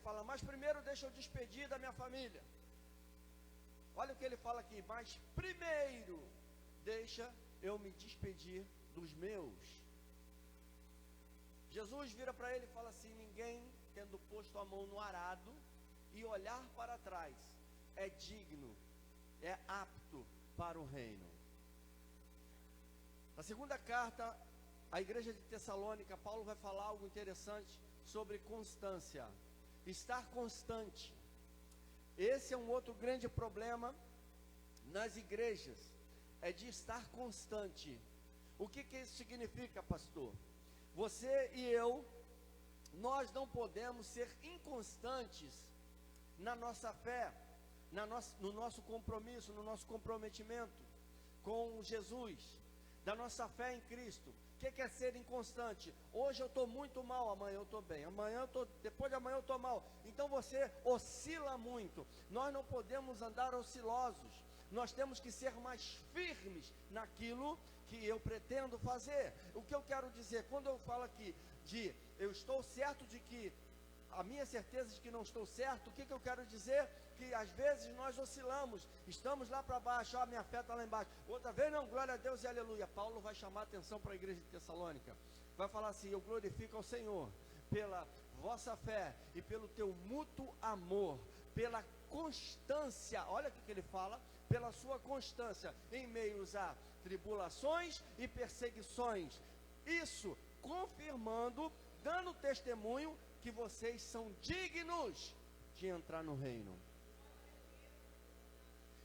fala, mas primeiro deixa eu despedir da minha família. Olha o que ele fala aqui, mas primeiro deixa eu me despedir dos meus. Jesus vira para ele e fala assim, ninguém tendo posto a mão no arado e olhar para trás é digno, é apto para o reino. Na segunda carta à igreja de Tessalônica, Paulo vai falar algo interessante sobre constância, estar constante. Esse é um outro grande problema nas igrejas, é de estar constante. O que isso significa, pastor? Você e eu, nós não podemos ser inconstantes na nossa fé, no nosso compromisso, no nosso comprometimento com Jesus, da nossa fé em Cristo. O que é ser inconstante? Hoje eu estou muito mal, amanhã eu estou bem, depois de amanhã eu estou mal. Então você oscila muito. Nós não podemos andar oscilosos. Nós temos que ser mais firmes naquilo que eu pretendo fazer. O que eu quero dizer, quando eu falo aqui eu estou certo de que, a minha certeza de que não estou certo, o que eu quero dizer? Que às vezes nós oscilamos, estamos lá para baixo, minha fé está lá embaixo, outra vez não, glória a Deus e aleluia. Paulo vai chamar a atenção para a igreja de Tessalônica, vai falar assim, eu glorifico ao Senhor pela vossa fé e pelo teu mútuo amor, pela constância, olha o que ele fala, pela sua constância em meios a tribulações e perseguições, isso confirmando, dando testemunho que vocês são dignos de entrar no reino.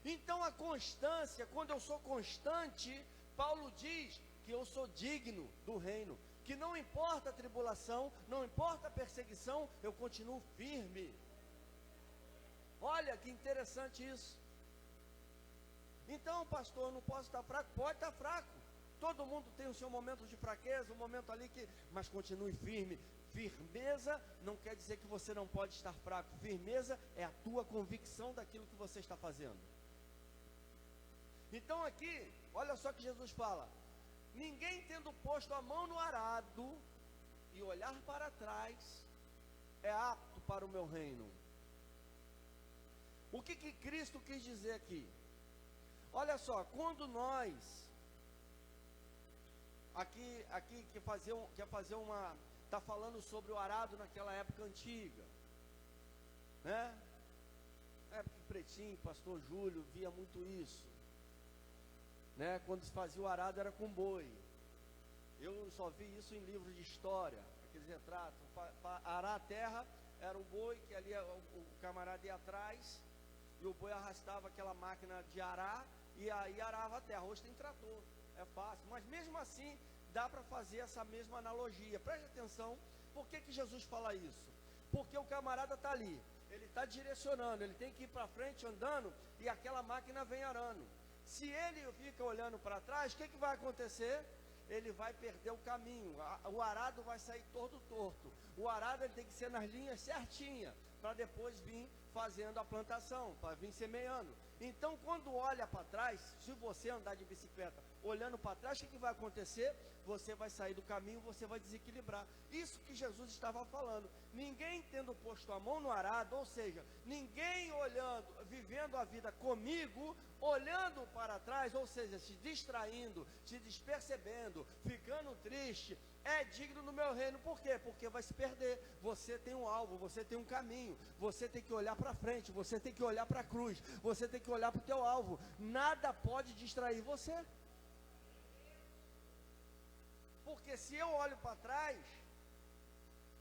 Então a constância, quando eu sou constante, Paulo diz que eu sou digno do reino, que não importa a tribulação, não importa a perseguição, eu continuo firme. Olha que interessante isso. Então, pastor, eu não posso estar fraco? Pode estar fraco. Todo mundo tem o seu momento de fraqueza, um momento ali mas continue firme. Firmeza não quer dizer que você não pode estar fraco. Firmeza é a tua convicção daquilo que você está fazendo. Então aqui, olha só que Jesus fala, ninguém tendo posto a mão no arado e olhar para trás é apto para o meu reino. O que Cristo quis dizer aqui? Olha só, quando nós aqui quer fazer uma, está falando sobre o arado naquela época antiga, né? Época que Pretinho, pastor Júlio via muito isso, né? Quando se fazia o arado era com boi. Eu só vi isso em livros de história, aqueles retratos. Para arar a terra era o boi, que ali o camarada ia atrás e o boi arrastava aquela máquina de arar e aí arava a terra. Hoje tem trator, é fácil, mas mesmo assim dá para fazer essa mesma analogia. Preste atenção, por que Jesus fala isso? Porque o camarada está ali, ele está direcionando, ele tem que ir para frente andando e aquela máquina vem arando. Se ele fica olhando para trás, o que vai acontecer? Ele vai perder o caminho, o arado vai sair todo torto. O arado ele tem que ser nas linhas certinhas, para depois vir fazendo a plantação, para vir semeando. Então quando olha para trás, se você andar de bicicleta olhando para trás, o que vai acontecer? Você vai sair do caminho, você vai desequilibrar. Isso que Jesus estava falando, ninguém tendo posto a mão no arado, ou seja, ninguém olhando, vivendo a vida comigo, olhando para trás, ou seja, se distraindo, se despercebendo, ficando triste, é digno do meu reino. Por quê? Porque vai se perder. Você tem um alvo, você tem um caminho, você tem que olhar para frente, você tem que olhar para a cruz, você tem que olhar para o teu alvo. Nada pode distrair você. Porque se eu olho para trás,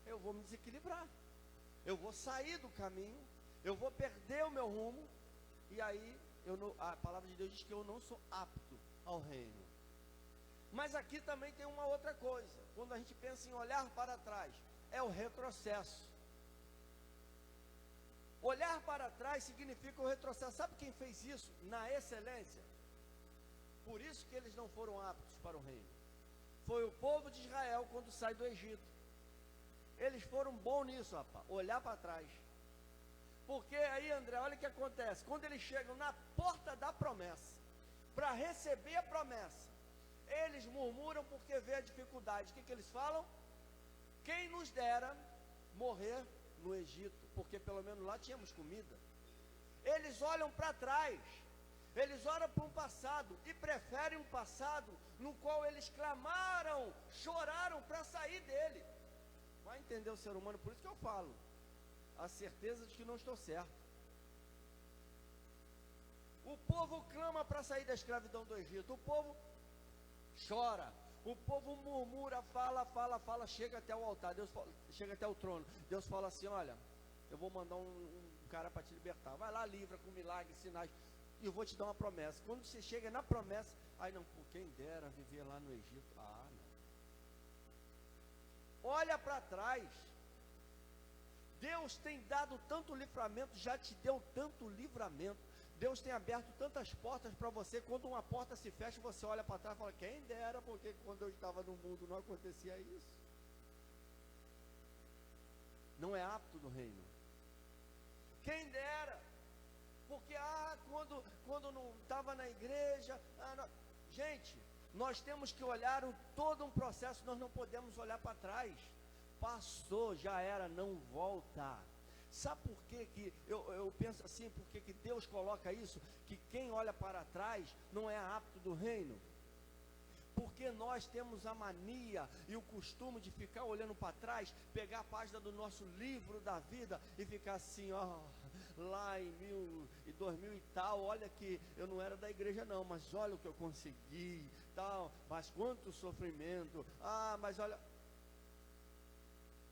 eu vou me desequilibrar, eu vou sair do caminho, eu vou perder o meu rumo, e aí a palavra de Deus diz que eu não sou apto ao reino. Mas aqui também tem uma outra coisa, quando a gente pensa em olhar para trás, é o retrocesso. Olhar para trás significa o retrocesso. Sabe quem fez isso na excelência? Por isso que eles não foram aptos para o reino. Foi o povo de Israel quando sai do Egito. Eles foram bons nisso, rapaz, olhar para trás. Porque aí, André, olha o que acontece. Quando eles chegam na porta da promessa, para receber a promessa, eles murmuram porque vê a dificuldade. O que eles falam? Quem nos dera morrer no Egito, porque pelo menos lá tínhamos comida. Eles olham para trás, eles olham para um passado e preferem um passado no qual eles clamaram, choraram para sair dele. Vai entender o ser humano, por isso que eu falo, a certeza de que não estou certo. O povo clama para sair da escravidão do Egito, o povo chora, o povo murmura, fala, chega até o altar, Deus fala, chega até o trono. Deus fala assim: olha, eu vou mandar um cara para te libertar, vai lá, livra com milagres, sinais, e eu vou te dar uma promessa. Quando você chega na promessa, aí não, por quem dera viver lá no Egito. Ah, não. Olha para trás. Deus tem dado tanto livramento, já te deu tanto livramento. Deus tem aberto tantas portas para você. Quando uma porta se fecha, você olha para trás e fala: quem dera, porque quando eu estava no mundo não acontecia isso. Não é apto no reino. Quem dera, porque quando não estava na igreja, gente, nós temos que olhar todo um processo, nós não podemos olhar para trás. Passou, já era, não volta. Sabe por que eu penso assim, porque que Deus coloca isso, que quem olha para trás não é apto do reino? Porque nós temos a mania e o costume de ficar olhando para trás, pegar a página do nosso livro da vida e ficar assim, ó, lá em 2000 e tal, olha que eu não era da igreja não, mas olha o que eu consegui, tal, mas quanto sofrimento, mas olha,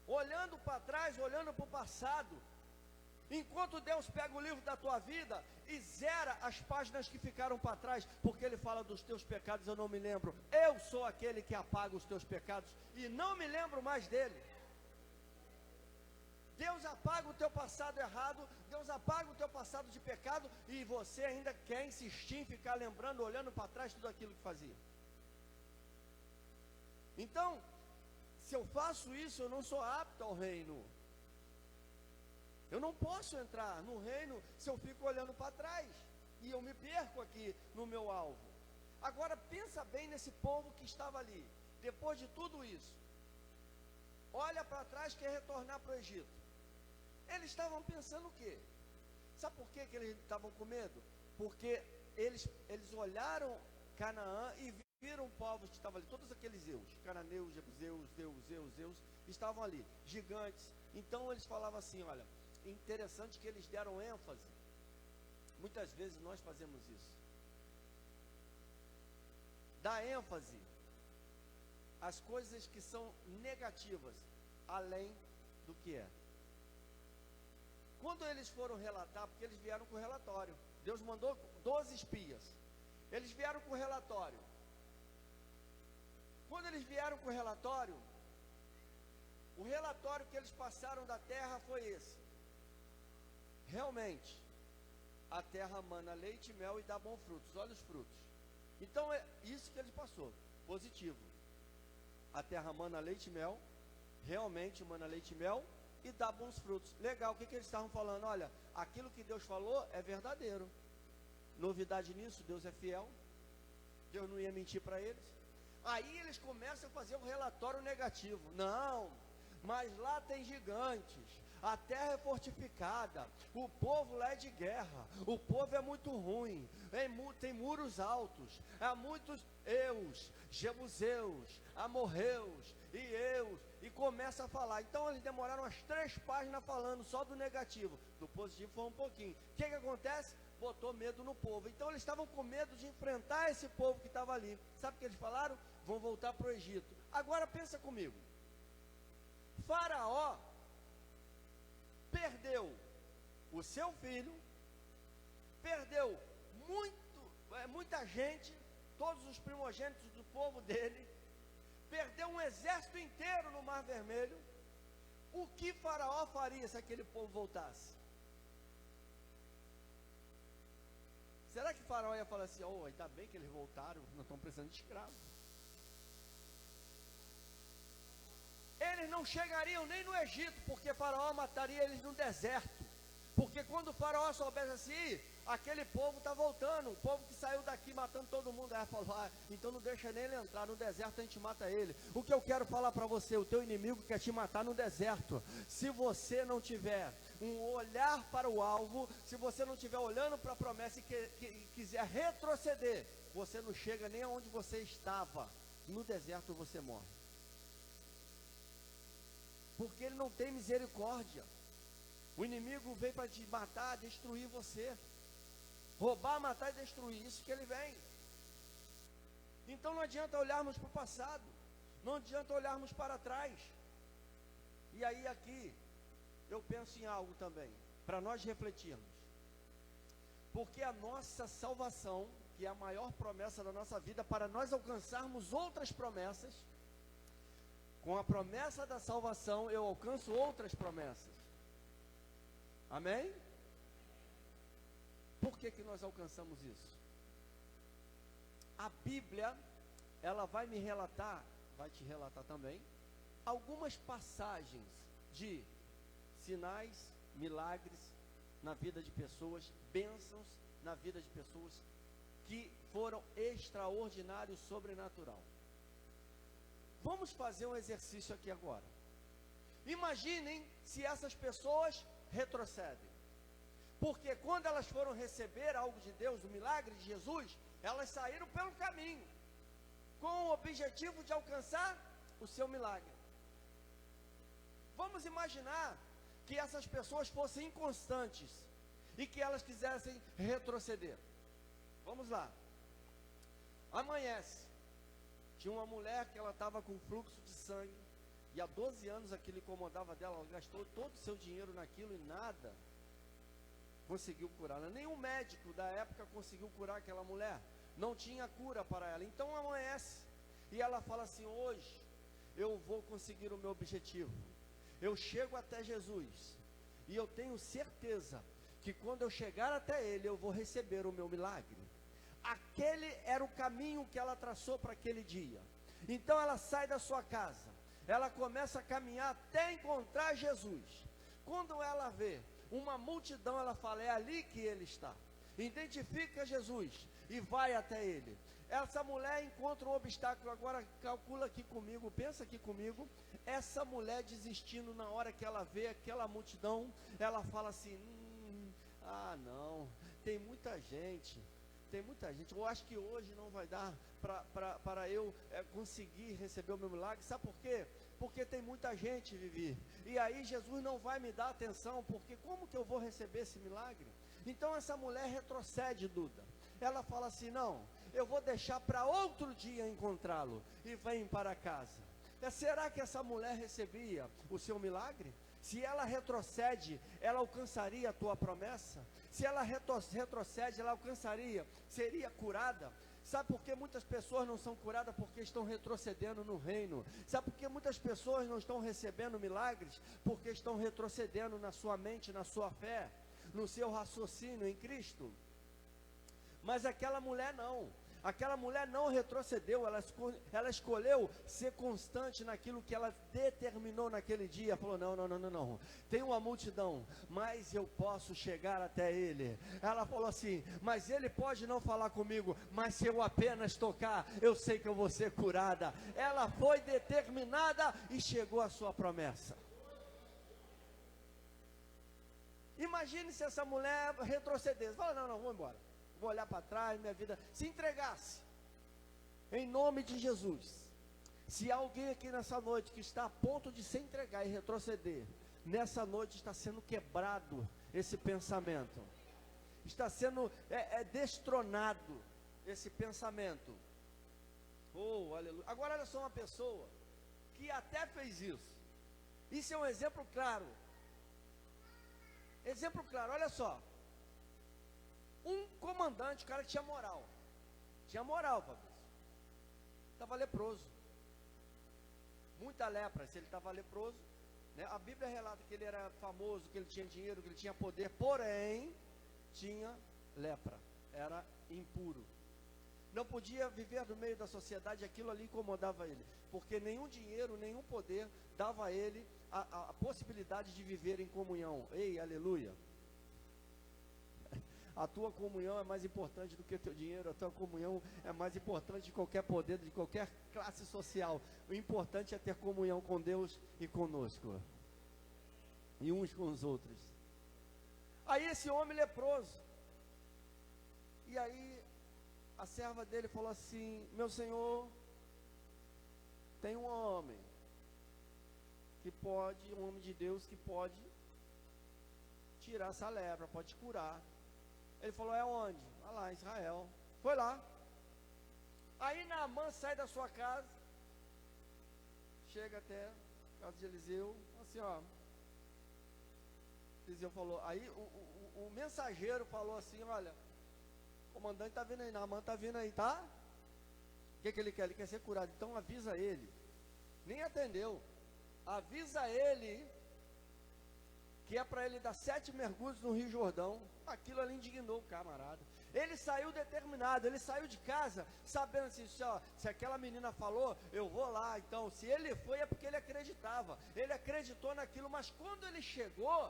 olhando para trás, olhando para o passado, enquanto Deus pega o livro da tua vida e zera as páginas que ficaram para trás, porque Ele fala dos teus pecados, eu não me lembro. Eu sou aquele que apaga os teus pecados e não me lembro mais dele. Deus apaga o teu passado errado, Deus apaga o teu passado de pecado, e você ainda quer insistir em ficar lembrando, olhando para trás tudo aquilo que fazia. Então, se eu faço isso, eu não sou apto ao reino. Eu não posso entrar no reino se eu fico olhando para trás, e eu me perco aqui no meu alvo. Agora pensa bem nesse povo que estava ali, depois de tudo isso, olha para trás, quer retornar para o Egito. Eles estavam pensando o quê? Sabe por que eles estavam com medo? Porque eles olharam Canaã e viram povos que estavam ali, todos aqueles cananeus, jebuseus, estavam ali, gigantes. Então eles falavam assim, olha, interessante que eles deram ênfase. Muitas vezes nós fazemos isso. Dá ênfase às coisas que são negativas, além do que é. Quando eles foram relatar, porque eles vieram com o relatório, Deus mandou 12 espias, eles vieram com o relatório. Quando eles vieram com o relatório que eles passaram da terra foi esse: realmente, a terra mana leite e mel e dá bons frutos. Olha os frutos. Então é isso que ele passou, positivo. A terra mana leite e mel, realmente mana leite e mel e dá bons frutos. Legal, o que eles estavam falando? Olha, aquilo que Deus falou é verdadeiro. Novidade nisso, Deus é fiel. Deus não ia mentir para eles. Aí eles começam a fazer um relatório negativo. Não, mas lá tem gigantes, a terra é fortificada, o povo lá é de guerra, o povo é muito ruim, tem muros altos, há muitos jebuseus, amorreus e começa a falar. Então eles demoraram umas 3 páginas falando só do negativo, do positivo foi um pouquinho. O que acontece? Botou medo no povo. Então eles estavam com medo de enfrentar esse povo que estava ali. Sabe o que eles falaram? Vão voltar para o Egito. Agora pensa comigo, Faraó perdeu o seu filho, perdeu muita gente, todos os primogênitos do povo dele, perdeu um exército inteiro no Mar Vermelho. O que Faraó faria se aquele povo voltasse? Será que Faraó ia falar assim: oh, ainda bem que eles voltaram, não estão precisando de escravos? Eles não chegariam nem no Egito, porque Faraó mataria eles no deserto, Porque quando o faraó soubesse assim, aquele povo está voltando, o povo que saiu daqui matando todo mundo, aí falou, então não deixa nem ele entrar, no deserto a gente mata ele. O que eu quero falar para você, o teu inimigo quer te matar no deserto. Se você não tiver um olhar para o alvo, se você não estiver olhando para a promessa e quiser retroceder, você não chega nem aonde você estava. No deserto você morre. Porque ele não tem misericórdia. O inimigo vem para te matar, destruir você. Roubar, matar e destruir. Isso que ele vem. Então não adianta olharmos para o passado. Não adianta olharmos para trás. E aí aqui, eu penso em algo também, para nós refletirmos. Porque a nossa salvação, que é a maior promessa da nossa vida, para nós alcançarmos outras promessas, com a promessa da salvação, eu alcanço outras promessas. Amém? Por que nós alcançamos isso? A Bíblia, ela vai me relatar, vai te relatar também, algumas passagens de sinais, milagres na vida de pessoas, bênçãos na vida de pessoas que foram extraordinários, sobrenatural. Vamos fazer um exercício aqui agora. Imaginem se essas pessoas retrocedem. Porque quando elas foram receber algo de Deus, o milagre de Jesus, elas saíram pelo caminho, com o objetivo de alcançar o seu milagre. Vamos imaginar que essas pessoas fossem inconstantes e que elas quisessem retroceder. Vamos lá. Amanhece. Tinha uma mulher que ela estava com fluxo de sangue, e há 12 anos aquilo incomodava dela, ela gastou todo o seu dinheiro naquilo e nada conseguiu curá-la. Nenhum médico da época conseguiu curar aquela mulher, não tinha cura para ela. Então amanhece, e ela fala assim, hoje eu vou conseguir o meu objetivo. Eu chego até Jesus, e eu tenho certeza que quando eu chegar até Ele, eu vou receber o meu milagre. Aquele era o caminho que ela traçou para aquele dia. Então ela sai da sua casa, ela começa a caminhar até encontrar Jesus. Quando ela vê uma multidão, ela fala, é ali que Ele está. Identifica Jesus e vai até Ele. Essa mulher encontra um obstáculo. Agora calcula aqui comigo, pensa aqui comigo. Essa mulher desistindo na hora que ela vê aquela multidão, ela fala assim, não, tem muita gente, eu acho que hoje não vai dar para eu conseguir receber o meu milagre. Sabe por quê? Porque tem muita gente, Vivi, e aí Jesus não vai me dar atenção, porque como que eu vou receber esse milagre? Então essa mulher retrocede, Duda. Ela fala assim, não, eu vou deixar para outro dia encontrá-lo, e vem para casa. Será que essa mulher recebia o seu milagre? Se ela retrocede, ela alcançaria a tua promessa? Se ela retrocede, ela alcançaria, seria curada? Sabe por que muitas pessoas não são curadas? Porque estão retrocedendo no reino. Sabe por que muitas pessoas não estão recebendo milagres? Porque estão retrocedendo na sua mente, na sua fé, no seu raciocínio em Cristo. Mas aquela mulher não retrocedeu, ela escolheu ser constante naquilo que ela determinou naquele dia. Falou, não, tem uma multidão, mas eu posso chegar até Ele. Ela falou assim, mas Ele pode não falar comigo, mas se eu apenas tocar, eu sei que eu vou ser curada. Ela foi determinada e chegou à sua promessa. Imagine se essa mulher retrocedesse, fala, não, vou embora, vou olhar para trás, minha vida, se entregasse, em nome de Jesus. Se há alguém aqui nessa noite que está a ponto de se entregar e retroceder, nessa noite está sendo quebrado esse pensamento, está sendo destronado esse pensamento. Oh, aleluia. Agora olha só, uma pessoa que até fez isso é um exemplo claro, olha só. Um comandante, cara que tinha moral, Fabrício, estava leproso, muita lepra. Se ele estava leproso, né? A Bíblia relata que ele era famoso, que ele tinha dinheiro, que ele tinha poder, porém, tinha lepra, era impuro, não podia viver no meio da sociedade. Aquilo ali incomodava ele, porque nenhum dinheiro, nenhum poder dava a ele a possibilidade de viver em comunhão. Ei, aleluia. a tua comunhão é mais importante do que teu dinheiro, a tua comunhão é mais importante de qualquer poder, de qualquer classe social. O importante é ter comunhão com Deus e conosco, e uns com os outros. Aí esse homem leproso, e aí a serva dele falou assim: meu senhor, tem um homem que pode, um homem de Deus que pode tirar essa lepra, pode curar. Ele falou: é onde? Vai lá, em Israel. Foi lá. Aí Naamã sai da sua casa, chega até a casa de Eliseu, assim, ó. Eliseu falou, aí o mensageiro falou assim: olha, o comandante está vindo aí, Naamã está vindo aí, tá? O que ele quer? Ele quer ser curado. Então avisa ele. Nem atendeu. Avisa ele que é para ele dar 7 mergulhos no Rio Jordão. Aquilo ali indignou o camarada. Ele saiu determinado, ele saiu de casa sabendo assim: se aquela menina falou, eu vou lá. Então, se ele foi, é porque ele acreditava. Ele acreditou naquilo, mas quando ele chegou,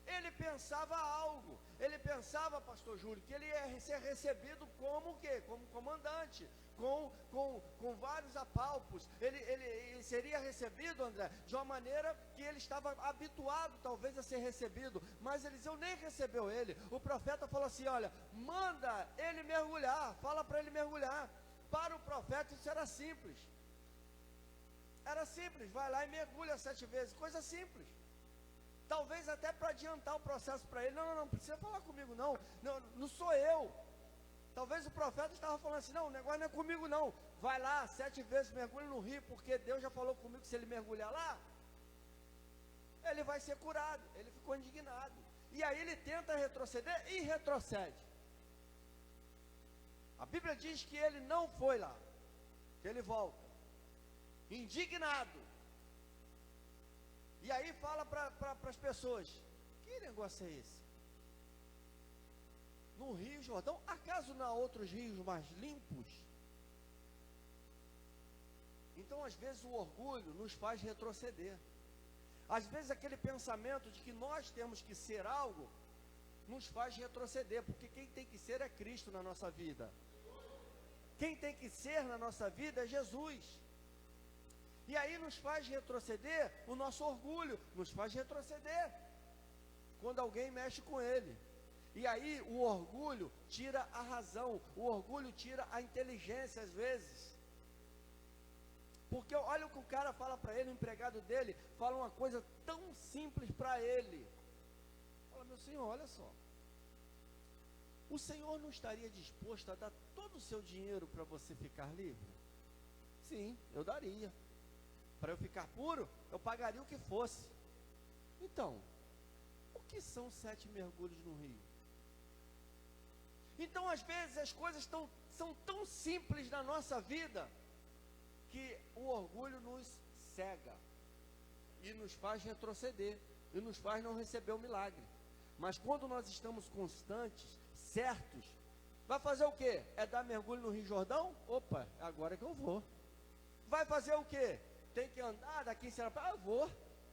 ele pensava algo. Ele pensava, pastor Júlio, que ele ia ser recebido como o quê? Como comandante, com vários apalpos. Ele seria recebido, André, de uma maneira que ele estava habituado talvez a ser recebido. Mas Eliseu nem recebeu ele. O profeta falou assim: olha, manda ele mergulhar, fala para ele mergulhar. Para o profeta isso era simples. Era simples, vai lá e mergulha 7 vezes, coisa simples. Talvez até para adiantar o processo para ele: não precisa falar comigo não sou eu. Talvez o profeta estava falando assim: não, o negócio não é comigo não, vai lá 7 vezes, mergulha no rio, porque Deus já falou comigo que se ele mergulhar lá, ele vai ser curado. Ele ficou indignado, e aí ele tenta retroceder e retrocede. A Bíblia diz que ele não foi lá, que ele volta, indignado. E aí fala para as pessoas: que negócio é esse? No Rio Jordão, acaso não há outros rios mais limpos? Então, às vezes, o orgulho nos faz retroceder. Às vezes, aquele pensamento de que nós temos que ser algo, nos faz retroceder, porque quem tem que ser é Cristo na nossa vida. Quem tem que ser na nossa vida é Jesus. E aí nos faz retroceder o nosso orgulho, nos faz retroceder quando alguém mexe com ele. E aí o orgulho tira a razão, o orgulho tira a inteligência às vezes. Porque olha o que o cara fala para ele, o empregado dele fala uma coisa tão simples para ele. Fala: meu senhor, olha só, o senhor não estaria disposto a dar todo o seu dinheiro para você ficar livre? Sim, eu daria. Para eu ficar puro, eu pagaria o que fosse. Então, o que são 7 mergulhos no rio? Então, às vezes, as coisas são tão simples na nossa vida, que o orgulho nos cega, e nos faz retroceder, e nos faz não receber o milagre. Mas quando nós estamos constantes, certos, vai fazer o quê? É dar mergulho no Rio Jordão? Opa, agora que eu vou. Vai fazer o quê? Tem que andar daqui em Serapá? Vou.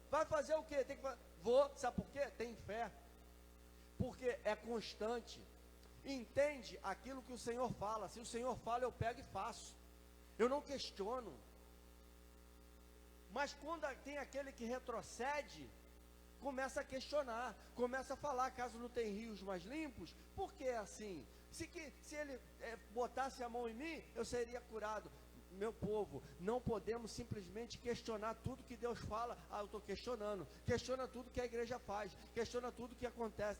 Vai fazer o quê? Vou. Sabe por quê? Tem fé. Porque é constante. Entende aquilo que o Senhor fala. Se o Senhor fala, eu pego e faço. Eu não questiono. Mas quando tem aquele que retrocede, começa a questionar, começa a falar: caso não tem rios mais limpos, por que é assim? Se ele botasse a mão em mim, eu seria curado. Meu povo, não podemos simplesmente questionar tudo que Deus fala. Eu estou questionando. Questiona tudo que a igreja faz, questiona tudo que acontece,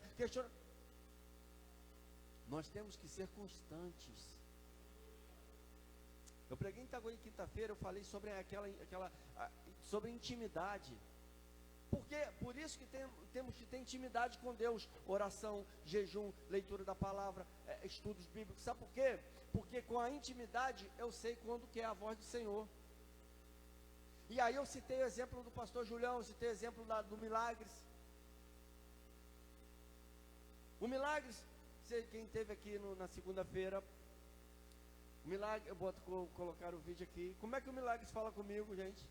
Nós temos que ser constantes. Eu preguei em Itaguaí quinta-feira, eu falei sobre sobre intimidade. Por isso que temos que ter intimidade com Deus: oração, jejum, leitura da palavra, estudos bíblicos. Sabe por quê? Porque com a intimidade eu sei quando que é a voz do Senhor. E aí eu citei o exemplo do pastor Julião, eu citei o exemplo do Milagres. O Milagres, quem esteve aqui na segunda-feira, o Milagre, eu colocar o vídeo aqui. Como é que o Milagres fala comigo, gente?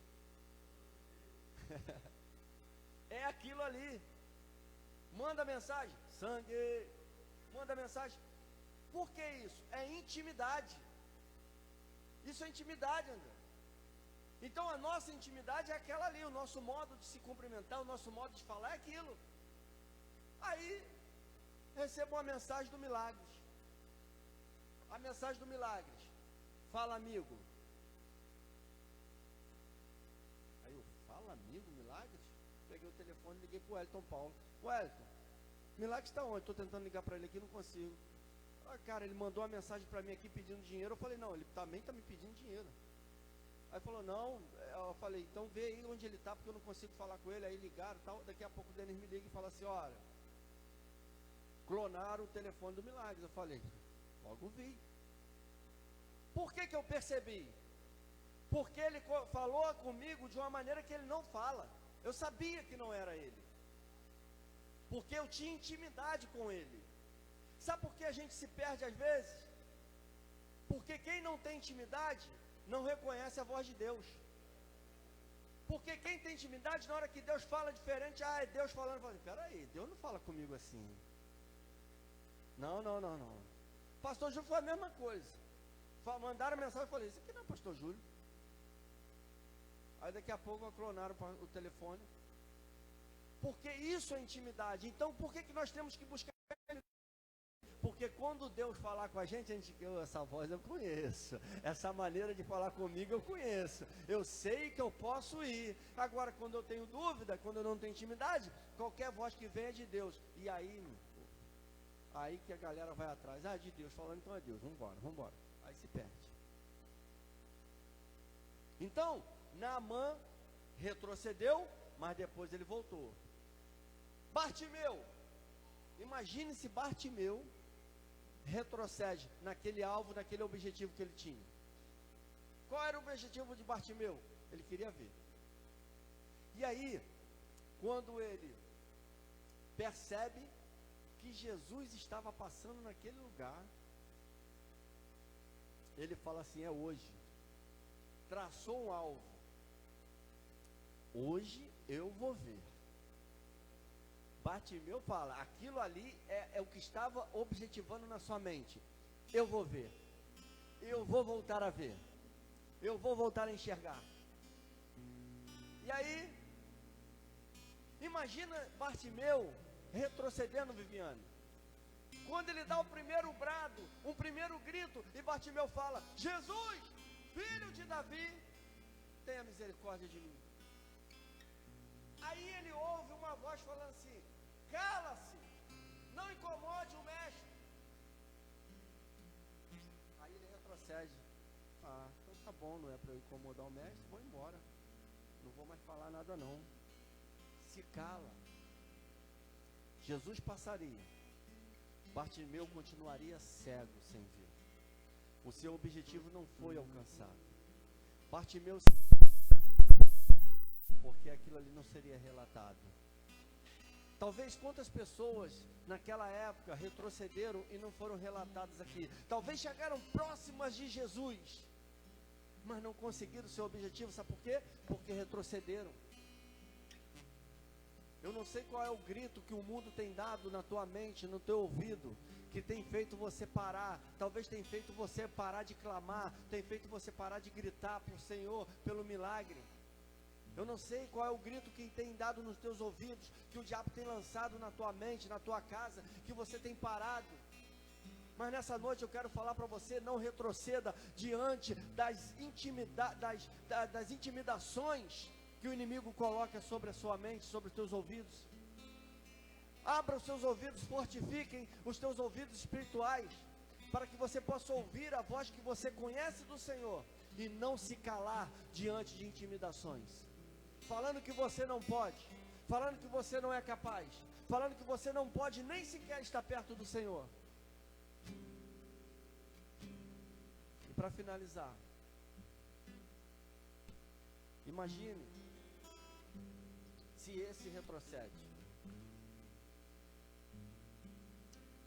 É aquilo ali. Manda mensagem: sangue, manda mensagem. Por que isso? É intimidade. Isso é intimidade, André. Então a nossa intimidade é aquela ali, o nosso modo de se cumprimentar, o nosso modo de falar é aquilo. Aí, recebo uma mensagem do Milagres. A mensagem do Milagres. Fala, amigo. Aí eu, fala, amigo, Milagres? Peguei o telefone e liguei pro Wellington Paulo. Wellington, Milagres está onde? Estou tentando ligar para ele aqui, não consigo. Ah, cara, ele mandou uma mensagem para mim aqui pedindo dinheiro. Eu falei, não, ele também está me pedindo dinheiro. Aí falou, não, eu falei, então vê aí onde ele está, porque eu não consigo falar com ele. Aí ligaram e tal. Daqui a pouco o Denis me liga e fala assim, olha, clonaram o telefone do Milagres. Eu falei, logo vi. Por que eu percebi? Porque ele falou comigo de uma maneira que ele não fala. Eu sabia que não era ele. Porque eu tinha intimidade com ele. Sabe por que a gente se perde às vezes? Porque quem não tem intimidade não reconhece a voz de Deus. Porque quem tem intimidade, na hora que Deus fala diferente, é Deus falando, fala, peraí, Deus não fala comigo assim. Não. Pastor Júlio foi a mesma coisa. Mandaram mensagem e falei, isso aqui não é Pastor Júlio. Aí daqui a pouco clonaram o telefone. Porque isso é intimidade. Então por que nós temos que buscar? Porque quando Deus falar com a gente essa voz eu conheço, essa maneira de falar comigo eu conheço, eu sei que eu posso ir. Agora quando eu tenho dúvida, quando eu não tenho intimidade, qualquer voz que vem é de Deus. E aí que a galera vai atrás, de Deus, falando então é Deus, vamos embora. Aí se perde. Então, Naamã retrocedeu, mas depois ele voltou. Bartimeu, imagine se Bartimeu retrocede naquele alvo, naquele objetivo que ele tinha. Qual era o objetivo de Bartimeu? Ele queria ver. E aí, quando ele percebe que Jesus estava passando naquele lugar, ele fala assim, é hoje. Traçou um alvo. Hoje eu vou ver. Bartimeu fala, aquilo ali é o que estava objetivando na sua mente. Eu vou ver. Eu vou voltar a ver. Eu vou voltar a enxergar. E aí, imagina Bartimeu retrocedendo, Viviane. Quando ele dá o primeiro brado, um primeiro grito, e Bartimeu fala, Jesus, filho de Davi, tenha misericórdia de mim. Aí ele ouve uma voz falando assim, cala-se, não incomode o mestre. Aí ele retrocede. Então tá bom, não é para eu incomodar o mestre, vou embora. Não vou mais falar nada não. Se cala. Jesus passaria. Bartimeu continuaria cego, sem ver. O seu objetivo não foi alcançado. Bartimeu, porque aquilo ali não seria relatado. Talvez quantas pessoas naquela época retrocederam e não foram relatadas aqui. Talvez chegaram próximas de Jesus, mas não conseguiram o seu objetivo. Sabe por quê? Porque retrocederam. Eu não sei qual é o grito que o mundo tem dado na tua mente, no teu ouvido, que tem feito você parar. Talvez tenha feito você parar de clamar, tem feito você parar de gritar para o Senhor, pelo milagre. Eu não sei qual é o grito que tem dado nos teus ouvidos, que o diabo tem lançado na tua mente, na tua casa, que você tem parado. Mas nessa noite eu quero falar para você, não retroceda diante das intimidações que o inimigo coloca sobre a sua mente, sobre os teus ouvidos. Abra os seus ouvidos, fortifiquem os teus ouvidos espirituais, para que você possa ouvir a voz que você conhece do Senhor, e não se calar diante de intimidações, falando que você não pode, falando que você não é capaz, falando que você não pode nem sequer estar perto do Senhor. E para finalizar, imagine se esse retrocede.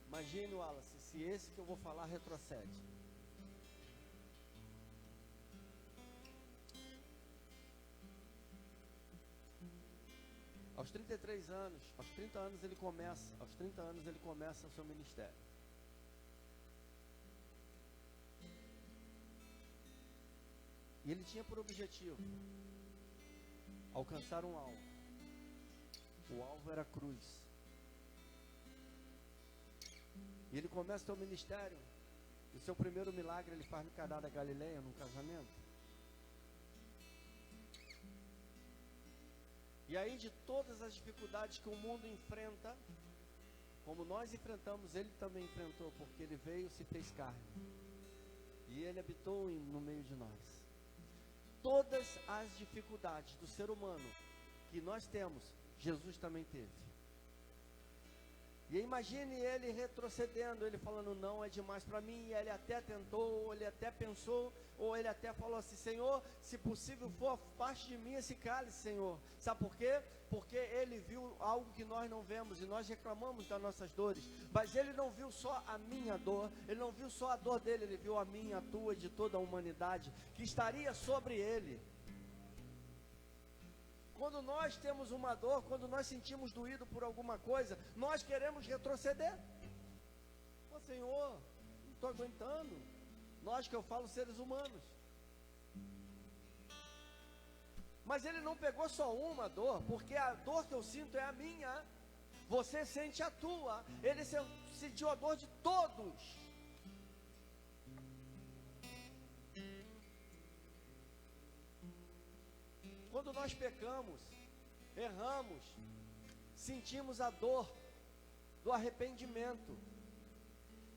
Imagine, Wallace, se esse que eu vou falar retrocede. Aos 33 anos, aos 30 anos ele começa o seu ministério. E ele tinha por objetivo alcançar um alvo. O alvo era a cruz. E ele começa o seu ministério. O seu primeiro milagre ele faz no Caná da Galileia, num casamento. E aí, de todas as dificuldades que o mundo enfrenta, como nós enfrentamos, ele também enfrentou, porque ele veio, se fez carne. E ele habitou no meio de nós. Todas as dificuldades do ser humano que nós temos, Jesus também teve. E imagine ele retrocedendo, ele falando, não é demais para mim. E ele até tentou, ou ele até pensou, ou ele até falou assim, Senhor, se possível for, afaste de mim esse cálice, Senhor. Sabe por quê? Porque ele viu algo que nós não vemos, e nós reclamamos das nossas dores. Mas ele não viu só a minha dor, ele não viu só a dor dele, ele viu a minha, a tua, de toda a humanidade, que estaria sobre ele. Quando nós temos uma dor, quando nós sentimos doído por alguma coisa, nós queremos retroceder. Ô Senhor, não estou aguentando. Nós que eu falo seres humanos. Mas ele não pegou só uma dor, porque a dor que eu sinto é a minha. Você sente a tua. Ele sentiu a dor de todos. Quando nós pecamos, erramos, sentimos a dor do arrependimento.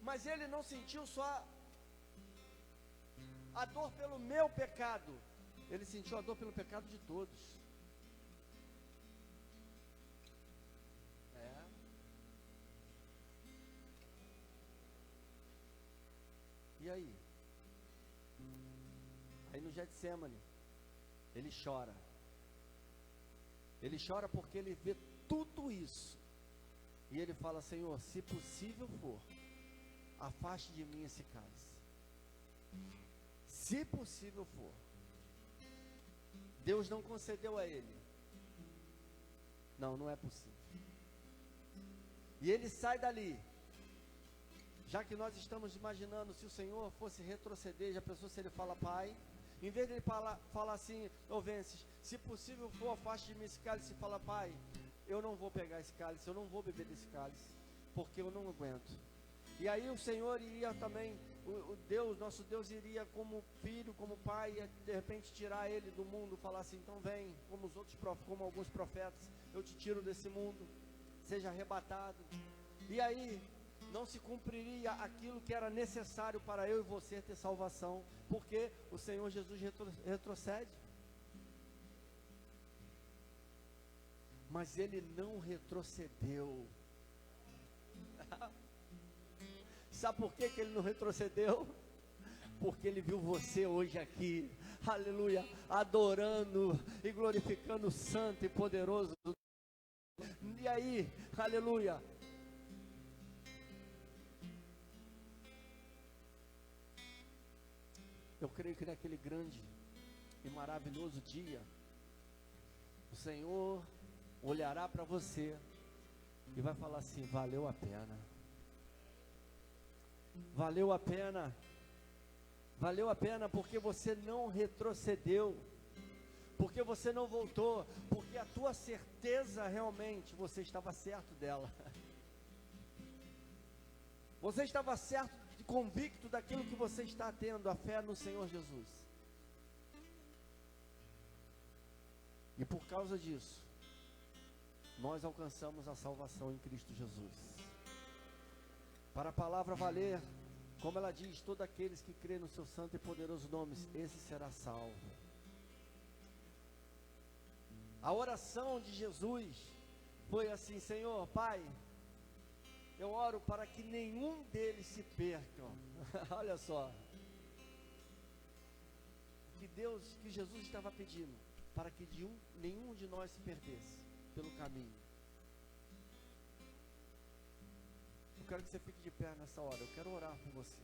Mas ele não sentiu só a dor pelo meu pecado, ele sentiu a dor pelo pecado de todos. E aí? Aí no Getsêmani, ele chora. Ele chora porque ele vê tudo isso. E ele fala, Senhor, se possível for, afaste de mim esse cálice. Se possível for. Deus não concedeu a ele. Não, não é possível. E ele sai dali. Já que nós estamos imaginando, se o Senhor fosse retroceder, já pensou se ele fala, Pai, em vez de ele falar assim, Vences, se possível for, afaste de mim esse cálice, e fala, Pai, eu não vou pegar esse cálice, eu não vou beber desse cálice, porque eu não aguento. E aí o Senhor iria também, nosso Deus iria como filho, como pai, ia de repente tirar ele do mundo, falar assim, então vem, como alguns profetas, eu te tiro desse mundo, seja arrebatado. E aí não se cumpriria aquilo que era necessário para eu e você ter salvação, porque o Senhor Jesus retrocede. Mas ele não retrocedeu. Sabe por que ele não retrocedeu? Porque ele viu você hoje aqui, aleluia, adorando e glorificando o santo e poderoso. E aí, aleluia, eu creio que naquele grande e maravilhoso dia, o Senhor olhará para você e vai falar assim, valeu a pena. Valeu a pena. Valeu a pena porque você não retrocedeu, porque você não voltou, porque a tua certeza realmente, você estava certo dela. Você estava certo, convicto daquilo que você está tendo, a fé no Senhor Jesus. E por causa disso, nós alcançamos a salvação em Cristo Jesus. Para a palavra valer, como ela diz, todos aqueles que crêem no seu santo e poderoso nome, esse será salvo. A oração de Jesus foi assim, Senhor, Pai, eu oro para que nenhum deles se percam. Olha só, que Jesus estava pedindo, para que nenhum de nós se perdesse pelo caminho. Eu quero que você fique de pé nessa hora, eu quero orar por você.